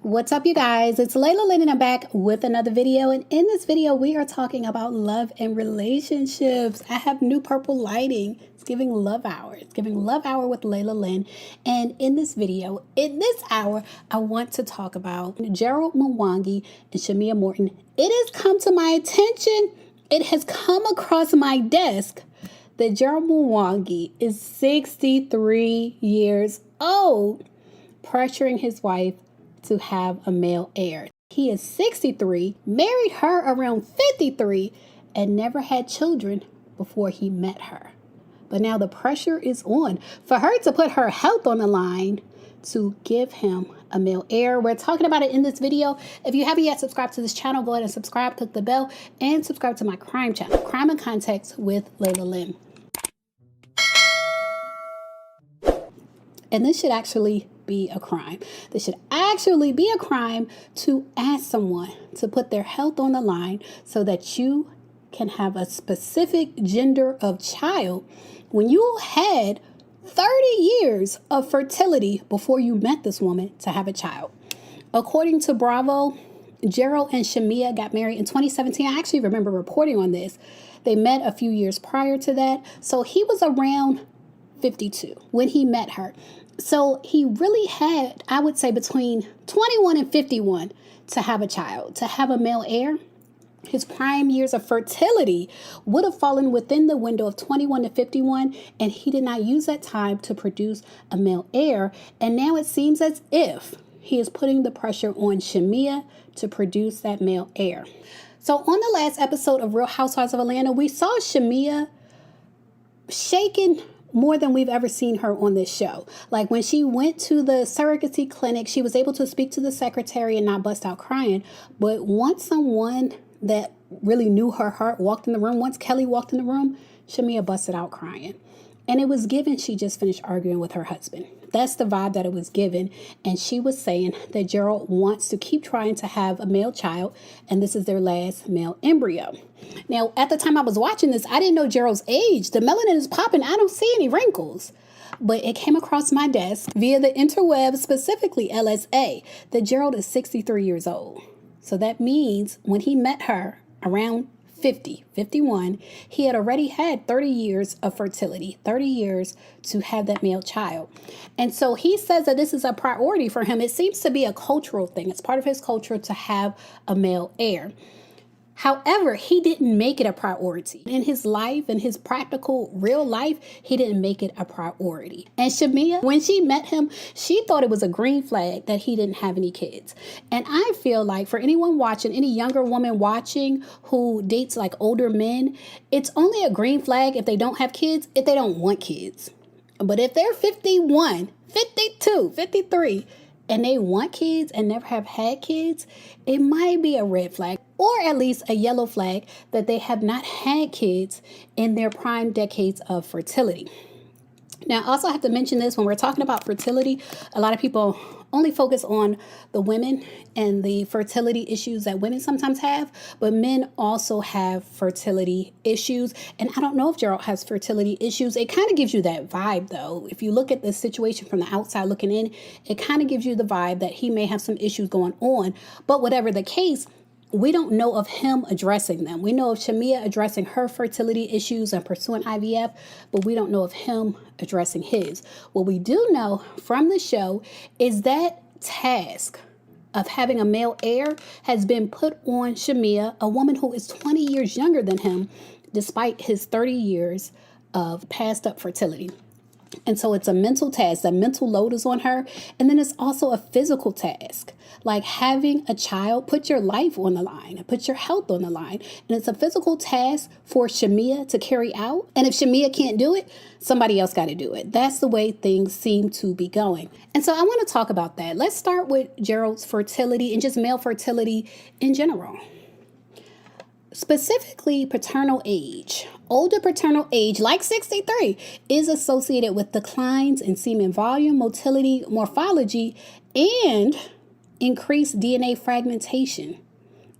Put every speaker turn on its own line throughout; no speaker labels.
What's up, you guys? It's Layla Lynn and I'm back with another video. And in this video, we are talking about love and relationships. I have new purple lighting. It's giving love hour. It's giving love hour with Layla Lynn. And in this video, in this hour, I want to talk about Gerald Mwangi and Shamia Morton. It has come to my attention. It has come across my desk that Gerald Mwangi is 63 years old, pressuring his wife to have a male heir. He is 63, married her around 53, and never had children before he met her. But now the pressure is on for her to put her health on the line to give him a male heir. We're talking about it in this video. If you haven't yet subscribed to this channel, go ahead and subscribe, click the bell, and subscribe to my crime channel, Crime and Context with Layla Lynn. And this should actually be a crime. This should actually be a crime to ask someone to put their health on the line so that you can have a specific gender of child when you had 30 years of fertility before you met this woman to have a child. According to Bravo, Gerald and Shamia got married in 2017. I actually remember reporting on this. They met a few years prior to that. So he was around 52 when he met her. So he really had, I would say, between 21 and 51 to have a child, to have a male heir. His prime years of fertility would have fallen within the window of 21 to 51, and he did not use that time to produce a male heir. And now it seems as if he is putting the pressure on Shamia to produce that male heir. So on the last episode of Real Housewives of Atlanta, we saw Shamia shaken more than we've ever seen her on this show. Like when she went to the surrogacy clinic, she was able to speak to the secretary and not bust out crying. But once someone that really knew her heart walked in the room, once Kelly walked in the room, Shamia busted out crying. And it was given she just finished arguing with her husband. That's the vibe that it was given. And she was saying that Gerald wants to keep trying to have a male child, and this is their last male embryo. Now, at the time I was watching this, I didn't know Gerald's age. The melanin is popping. I don't see any wrinkles. But it came across my desk via the interweb, specifically LSA, that Gerald is 63 years old. So that means when he met her around 51, he had already had 30 years of fertility, 30 years to have that male child. And so he says that this is a priority for him. It seems to be a cultural thing. It's part of his culture to have a male heir. However, he didn't make it a priority. In his life, in his practical real life, he didn't make it a priority. And Shamia, when she met him, she thought it was a green flag that he didn't have any kids. And I feel like for anyone watching, any younger woman watching who dates like older men, it's only a green flag if they don't have kids, if they don't want kids. But if they're 51, 52, 53, and they want kids and never have had kids, it might be a red flag, or at least a yellow flag that they have not had kids in their prime decades of fertility. Now, I also have to mention this when we're talking about fertility, a lot of people only focus on the women and the fertility issues that women sometimes have, but men also have fertility issues. And I don't know if Gerald has fertility issues. It kind of gives you that vibe, though. If you look at the situation from the outside looking in, it kind of gives you the vibe that he may have some issues going on. But whatever the case, we don't know of him addressing them. We know of Shamia addressing her fertility issues and pursuing IVF, but we don't know of him addressing his. What we do know from the show is that task of having a male heir has been put on Shamia, a woman who is 20 years younger than him, despite his 30 years of passed up fertility. And so it's a mental task. That mental load is on her. And then it's also a physical task. Like having a child, put your life on the line, put your health on the line. And it's a physical task for Shamia to carry out. And if Shamia can't do it, somebody else got to do it. That's the way things seem to be going. And so I want to talk about that. Let's start with Gerald's fertility and just male fertility in general. Specifically, paternal age. Older paternal age, like 63, is associated with declines in semen volume, motility, morphology, and increased DNA fragmentation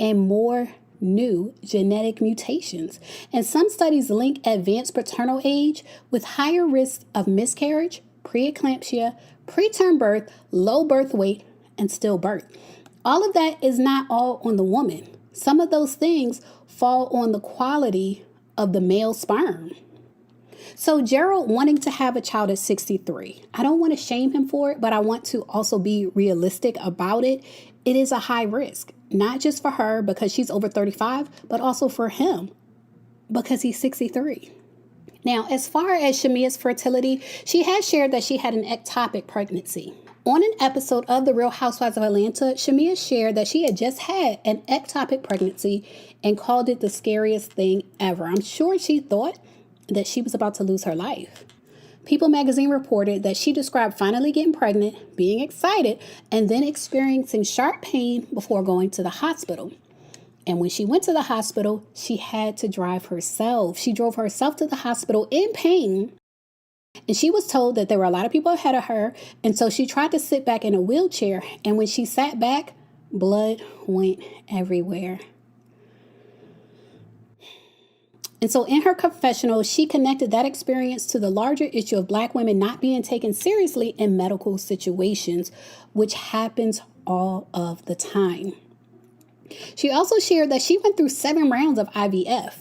and more new genetic mutations. And some studies link advanced paternal age with higher risk of miscarriage, preeclampsia, preterm birth, low birth weight, and still birth. All of that is not all on the woman. Some of those things fall on the quality of the male sperm. So Gerald wanting to have a child at 63, I don't want to shame him for it, but I want to also be realistic about it. It is a high risk, not just for her because she's over 35, but also for him because he's 63. Now, as far as Shamia's fertility, she has shared that she had an ectopic pregnancy. On an episode of The Real Housewives of Atlanta, Shamea shared that she had just had an ectopic pregnancy and called it the scariest thing ever. I'm sure she thought that she was about to lose her life. People magazine reported that she described finally getting pregnant, being excited, and then experiencing sharp pain before going to the hospital. And when she went to the hospital, she had to drive herself. She drove herself to the hospital in pain. And she was told that there were a lot of people ahead of her. And so she tried to sit back in a wheelchair. And when she sat back, blood went everywhere. And so in her confessional, she connected that experience to the larger issue of Black women not being taken seriously in medical situations, which happens all of the time. She also shared that she went through 7 rounds of IVF.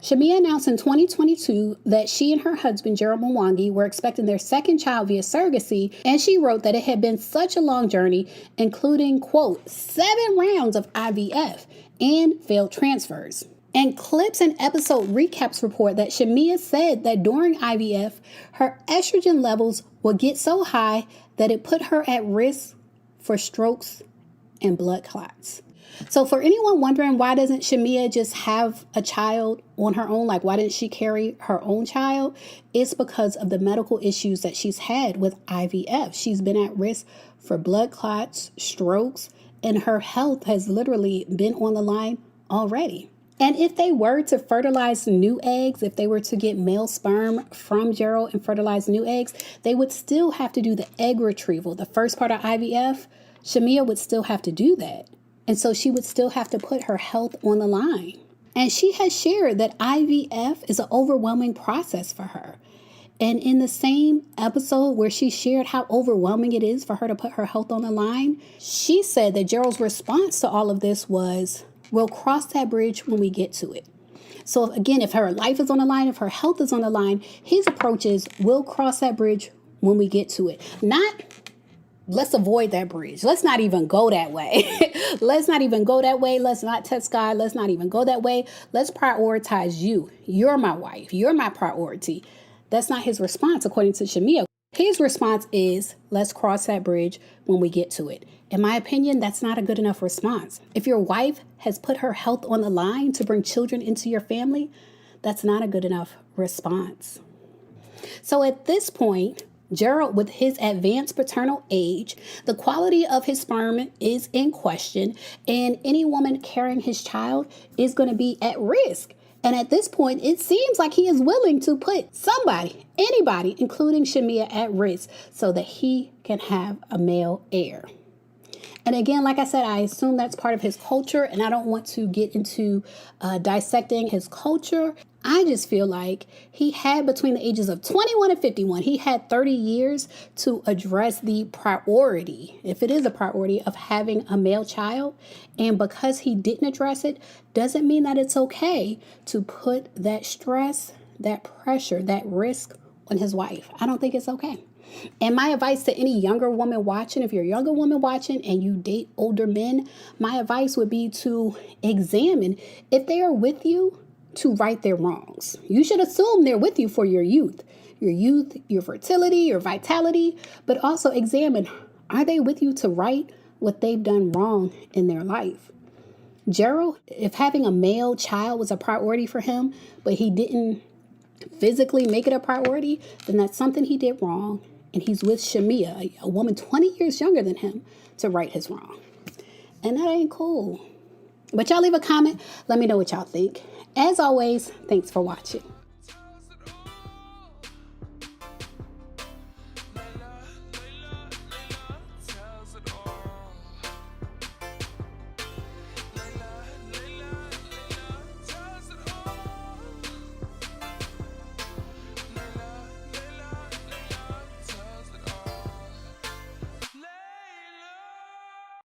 Shamia announced in 2022 that she and her husband, Gerald Mwangi, were expecting their second child via surrogacy, and she wrote that it had been such a long journey, including, quote, 7 rounds of IVF and failed transfers. And clips and episode recaps report that Shamia said that during IVF, her estrogen levels would get so high that it put her at risk for strokes and blood clots. So for anyone wondering, why doesn't Shamia just have a child on her own? Like, why didn't she carry her own child? It's because of the medical issues that she's had with IVF. She's been at risk for blood clots, strokes, and her health has literally been on the line already. And if they were to fertilize new eggs, if they were to get male sperm from Gerald and fertilize new eggs, they would still have to do the egg retrieval. The first part of IVF, Shamia would still have to do that. And so she would still have to put her health on the line. And she has shared that IVF is an overwhelming process for her. And in the same episode where she shared how overwhelming it is for her to put her health on the line, she said that Gerald's response to all of this was, we'll cross that bridge when we get to it. So again, if her life is on the line, if her health is on the line, his approach is, we'll cross that bridge when we get to it. Not, let's avoid that bridge. Let's not even go that way. Let's not even go that way. Let's not test God. Let's not even go that way. Let's prioritize you. You're my wife. You're my priority. That's not his response, according to Shamia. His response is, let's cross that bridge when we get to it. In my opinion, that's not a good enough response. If your wife has put her health on the line to bring children into your family, that's not a good enough response. So at this point, Gerald, with his advanced paternal age, the quality of his sperm is in question, and any woman carrying his child is going to be at risk. And at this point, it seems like he is willing to put somebody, anybody, including Shamia, at risk so that he can have a male heir. And again, like I said, I assume that's part of his culture, and I don't want to get into dissecting his culture. I just feel like he had, between the ages of 21 and 51, he had 30 years to address the priority, if it is a priority, of having a male child. And because he didn't address it, doesn't mean that it's okay to put that stress, that pressure, that risk on his wife. I don't think it's okay. And my advice to any younger woman watching, if you're a younger woman watching and you date older men, my advice would be to examine if they are with you to right their wrongs. You should assume they're with you for your youth, your fertility, your vitality, but also examine, are they with you to right what they've done wrong in their life? Gerald, if having a male child was a priority for him, but he didn't physically make it a priority, then that's something he did wrong. And he's with Shamia, a woman 20 years younger than him, to right his wrong. And that ain't cool. But y'all leave a comment. Let me know what y'all think. As always, thanks for watching.